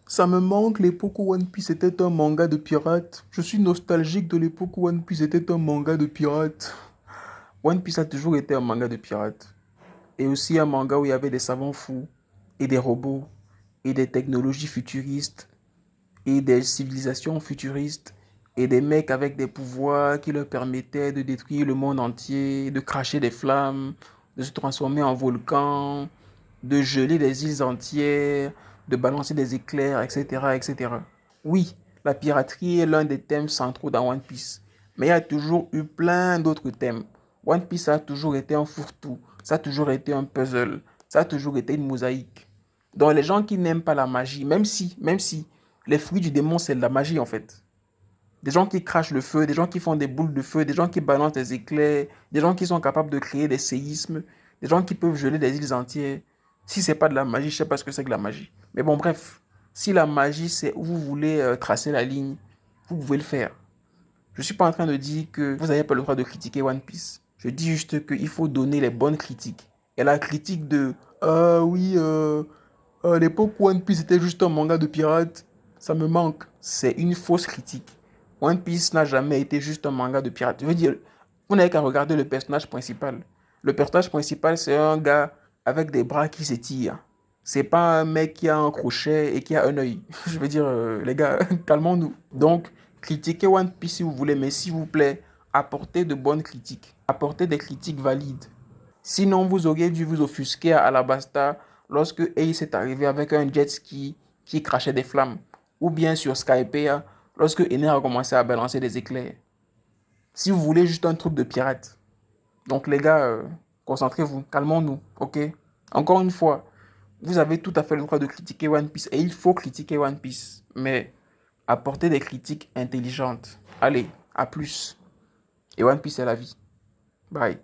Ça me manque l'époque où One Piece était un manga de pirates. Je suis nostalgique de l'époque où One Piece était un manga de pirates. One Piece a toujours été un manga de pirates. Et aussi un manga où il y avait des savants fous, et des robots, et des technologies futuristes, et des civilisations futuristes, et des mecs avec des pouvoirs qui leur permettaient de détruire le monde entier, de cracher des flammes, de se transformer en volcan, de geler des îles entières, de balancer des éclairs, etc., etc. Oui, la piraterie est l'un des thèmes centraux dans One Piece, mais il y a toujours eu plein d'autres thèmes. One Piece a toujours été un fourre-tout, ça a toujours été un puzzle, ça a toujours été une mosaïque. Donc les gens qui n'aiment pas la magie, même si les fruits du démon c'est de la magie en fait. Des gens qui crachent le feu, des gens qui font des boules de feu, des gens qui balancent des éclairs, des gens qui sont capables de créer des séismes, des gens qui peuvent geler des îles entières. Si c'est pas de la magie, je sais pas ce que c'est que la magie. Mais bon, bref, si la magie c'est où vous voulez tracer la ligne, vous pouvez le faire. Je suis pas en train de dire que vous n'avez pas le droit de critiquer One Piece. Je dis juste qu'il faut donner les bonnes critiques. Et la critique de ah oui, à l'époque où One Piece était juste un manga de pirates, ça me manque. C'est une fausse critique. One Piece n'a jamais été juste un manga de pirates. Je veux dire, vous n'avez qu'à regarder le personnage principal. Le personnage principal, c'est un gars avec des bras qui s'étirent. C'est pas un mec qui a un crochet et qui a un œil. Je veux dire, les gars, calmons-nous. Donc, critiquez One Piece si vous voulez, mais s'il vous plaît, apportez de bonnes critiques. Apportez des critiques valides. Sinon, vous auriez dû vous offusquer à Alabasta lorsque Ace est arrivé avec un jet ski qui crachait des flammes. Ou bien sur Skypiea lorsque Ener a commencé à balancer des éclairs. Si vous voulez juste un truc de pirate. Donc les gars, concentrez-vous, calmons-nous, ok? Encore une fois, vous avez tout à fait le droit de critiquer One Piece et il faut critiquer One Piece. Mais apportez des critiques intelligentes. Allez, à plus. Et One Piece c'est la vie. Bye.